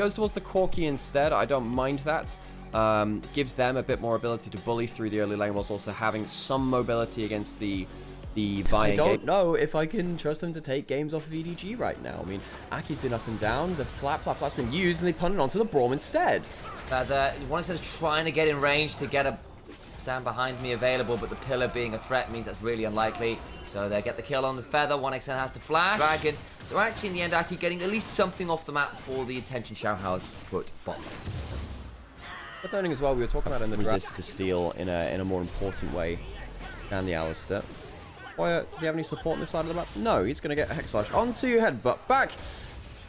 Goes towards the Corki instead. I don't mind that. Gives them a bit more ability to bully through the early lane, whilst also having some mobility against the Vayne. I don't know if I can trust them to take games off of EDG right now. I mean, Aki's been up and down. The flap's been used, and they punt it onto the Braum instead. One is trying to get in range to get a stand behind me available, but the pillar being a threat means that's really unlikely. So they get the kill on the Feather. 1xN has to flash. Dragon. So actually, in the end, Aki getting at least something off the map for the attention Xiaohao put bottom. But learning as well, we were talking about in the resist to steal in a more important way than the Alistair. Hoya, does he have any support on this side of the map? No, he's going to get a Hex Flash onto Headbutt back.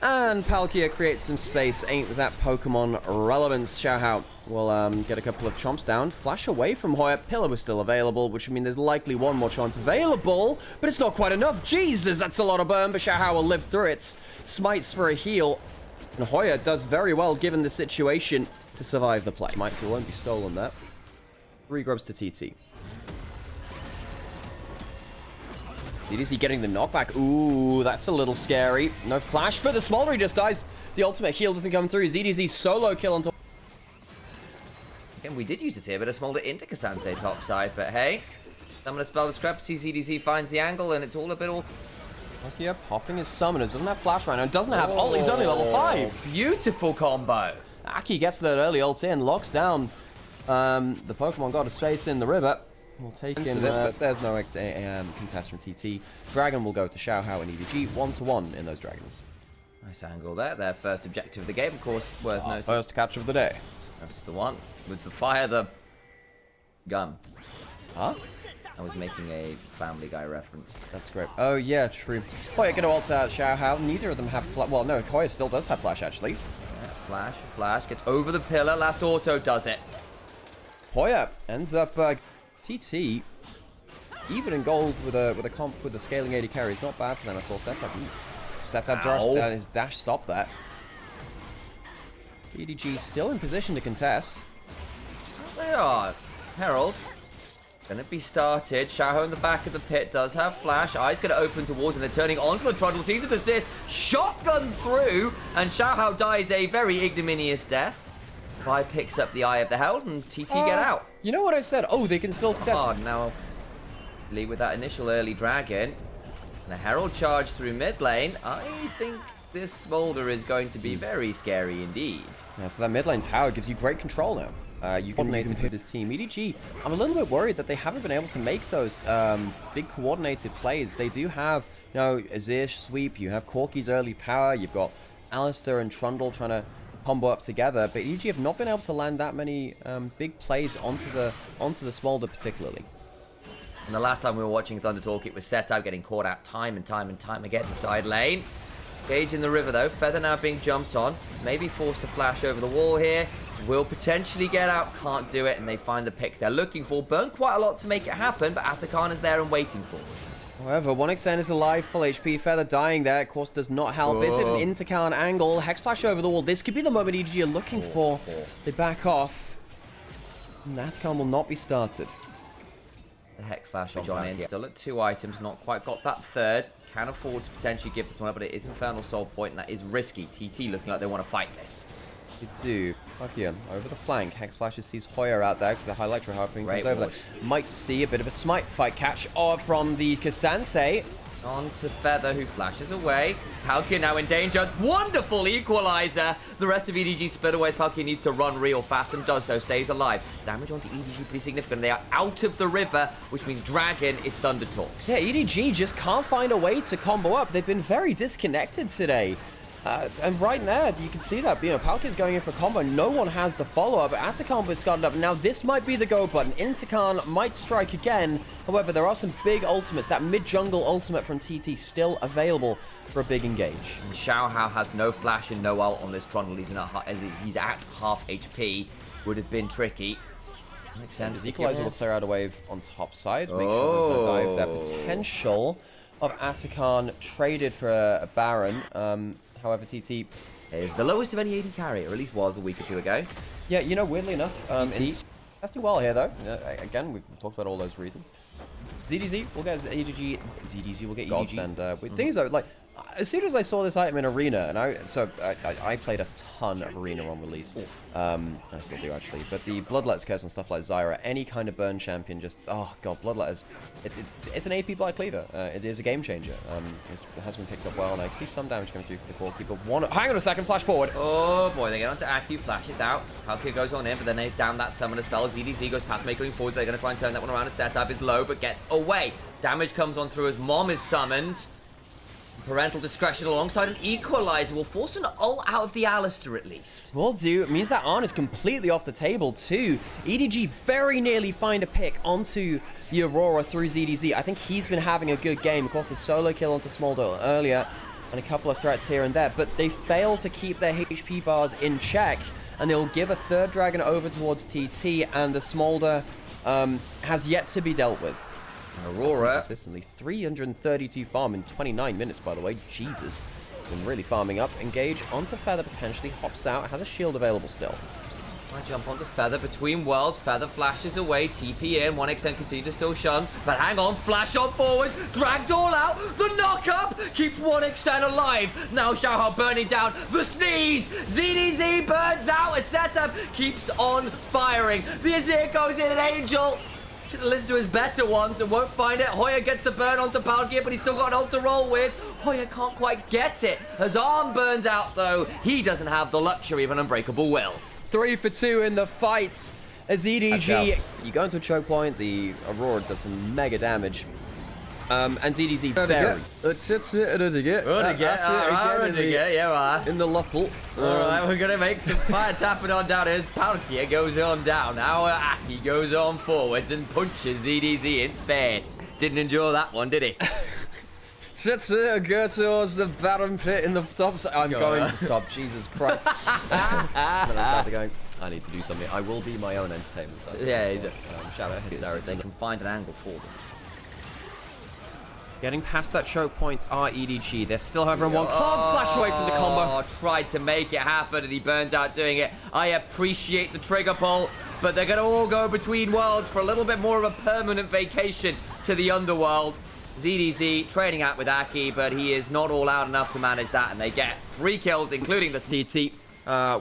And Palkia creates some space. Ain't that Pokemon relevance. Xiaohao will get a couple of chomps down. Flash away from Hoya. Pillar was still available, which would mean there's likely one more chomp available, but it's not quite enough. Jesus, that's a lot of burn, but Xiaohao will live through it. Smites for a heal. And Hoya does very well, given the situation, to survive the play. Smites won't be stolen there. 3 grubs to TT. EDG getting the knockback. Ooh, that's a little scary. No flash for the Smolder. He just dies. The ultimate heal doesn't come through. ZDZ solo kill on top. Again, we did use to see a bit of Smolder into Cassante topside, but hey, Summoner Spell Discrepancy. ZDZ finds the angle, and it's all a bit all... Palkia popping his summoners. Doesn't have flash right now. Doesn't have ult. He's only level 5. Beautiful combo. Aki gets that early ult in. Locks down the Pokemon God of Space in the river. We'll take in, but there's no contest from TT. Dragon will go to Xiaohao and EDG 1-1 in those dragons. Nice angle there. Their first objective of the game, of course, worth noting. First catch of the day. That's the one. With the fire, the gun. Huh? I was making a Family Guy reference. That's great. Oh, yeah, true. Hoya going to ult out Xiaohao. Neither of them have flash. Well, no, Hoya still does have flash, actually. Yeah, flash. Gets over the pillar. Last auto does it. Hoya ends up... TT, even in gold with a comp with the scaling 80 carry is not bad for them at all. Setup his dash stopped that. EDG still in position to contest. They are. Herald. Gonna be started. Xiaohao in the back of the pit does have flash. Eyes gonna open towards and they're turning onto the Trundle. Sees an assist. Shotgun through. And Xiaohao dies a very ignominious death. Vi picks up the Eye of the Herald and TT get out. You know what I said? Oh, they can still contest. Oh, now lead with that initial early dragon. And a Herald charge through mid lane. I think this Smolder is going to be very scary indeed. Yeah, so that mid lane tower gives you great control now. You can put his team. EDG, I'm a little bit worried that they haven't been able to make those big coordinated plays. They do have, you know, a Zeus sweep. You have Corki's early power. You've got Alistair and Trundle trying to combo up together, but EDG have not been able to land that many big plays onto the Smolder particularly. And the last time we were watching Thunder Talk, it was set out getting caught out time and time again in the side lane. Gage in the river though, Feather now being jumped on, maybe forced to flash over the wall here. Will potentially get out, can't do it, and they find the pick they're looking for. Burn quite a lot to make it happen, but Atakan is there and waiting for it. However, 1xN is alive, full HP. Feather dying there, of course, does not help. Is it an Intercan angle? Hex Flash over the wall. This could be the moment EDG are looking for. They back off. And Atakan will not be started. The Hex Flash on in. Still at 2 items, not quite got that third. Can afford to potentially give this one up, but it is Infernal Soul Point, and that is risky. TT looking like they want to fight this. They do. Palkia over the flank. Hex Flashes sees Hoya out there because the Electro Harping comes over there. Might see a bit of a smite fight catch from the Cassante. On to Feather, who flashes away. Palkia now in danger. Wonderful equalizer. The rest of EDG split away as Palkia needs to run real fast and does so. Stays alive. Damage onto EDG pretty significant. They are out of the river, which means Dragon is Thunder Talks. Yeah, EDG just can't find a way to combo up. They've been very disconnected today. And right there, you can see that, you know, Palkia's going in for combo. No one has the follow-up. Atakan was scuttled up. Now, this might be the go button. Intercan might strike again. However, there are some big ultimates. That mid-jungle ultimate from TT still available for a big engage. And Xiaohao has no flash and no ult on this Trundle. He's at half HP. Would have been tricky. Makes sense. The equalizer will clear out a wave on top side. Make sure there's no dive there. Potential of Atakan traded for a Baron. However, TT is the lowest of any AD carry, or at least was a week or two ago. Yeah, you know, weirdly enough, it's testing well here, though. Again, we've talked about all those reasons. ZDZ will get EDG. ZDZ will get EDG. And with things, though, like, as soon as I saw this item in Arena, and I played a ton of Arena on release. I still do, actually. But the Bloodlet's Curse and stuff like Zyra, any kind of burn champion, just, oh god, Bloodlet it's an AP Blight Cleaver. It is a game changer. It has been picked up well, and I see some damage coming through for the core keeper. Hang on a second, flash forward. Oh boy, they get onto Aki, flashes out. Palkia goes on in, but then they down that summoner spell. ZDZ goes Pathmaker going forward. They're going to try and turn that one around. A setup is low, but gets away. Damage comes on through as Mom is summoned. Parental discretion alongside an equalizer will force an ult out of the Alistar at least. Will do. It means that Arn is completely off the table too. EDG very nearly find a pick onto the Aurora through ZDZ. I think he's been having a good game. Of course, the solo kill onto Smolder earlier and a couple of threats here and there, but they fail to keep their HP bars in check, and they'll give a third dragon over towards TT, and the Smolder has yet to be dealt with. Aurora Consistently 332 farm in 29 minutes, by the way. Jesus. Been really farming up. Engage onto Feather, potentially hops out. Has a shield available still. I jump onto Feather between worlds. Feather flashes away. TP in. 1xn continues to still shun. But hang on. Flash on forwards. Dragged all out. The knock up keeps 1xn alive. Now Xiaohao burning down. The sneeze. ZDZ burns out. A setup keeps on firing. The Azir goes in. An Angel. Should have listened to his better ones and won't find it. Hoya gets the burn onto Palkia, but he's still got an ult to roll with. Hoya can't quite get it. His arm burns out, though. He doesn't have the luxury of an unbreakable will. 3 for 2 in the fight. As EDG, you go into a choke point, the Aurora does some mega damage. And ZDZ very. In the Luppel. Alright, we're going to make some fire tapping on down here. Palkia goes on down. Now Aki goes on forwards and punches ZDZ in face. Didn't enjoy that one, did he? Tetsu go towards the Baron pit in the top side. I'm going to stop. Jesus Christ. I need to do something. I will be my own entertainment. Yeah, Shadow Hysteria. They can find an angle for them. Getting past that choke point are EDG. They're still, however, one flash away from the combo. Tried to make it happen and he burns out doing it. I appreciate the trigger pull, but they're going to all go between worlds for a little bit more of a permanent vacation to the underworld. ZDZ trading out with Aki, but he is not all out enough to manage that, and they get 3 kills, including the TT.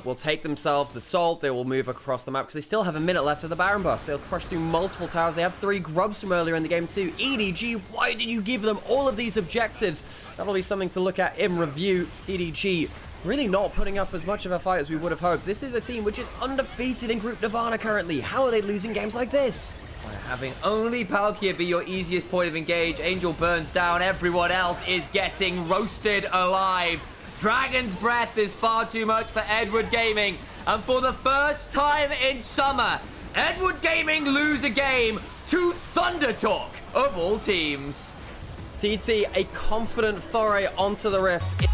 Will take themselves the salt. They will move across the map because they still have a minute left of the Baron buff. They'll crush through multiple towers. They have 3 grubs from earlier in the game too. EDG, why did you give them all of these objectives? That'll be something to look at in review. EDG really not putting up as much of a fight as we would have hoped. This is a team which is undefeated in Group Nirvana currently. How are they losing games like this? By having only Palkia be your easiest point of engage, Angel burns down. Everyone else is getting roasted alive. Dragon's Breath is far too much for Edward Gaming. And for the first time in summer, Edward Gaming lose a game to Thunder Talk, of all teams. TT, a confident foray onto the Rift.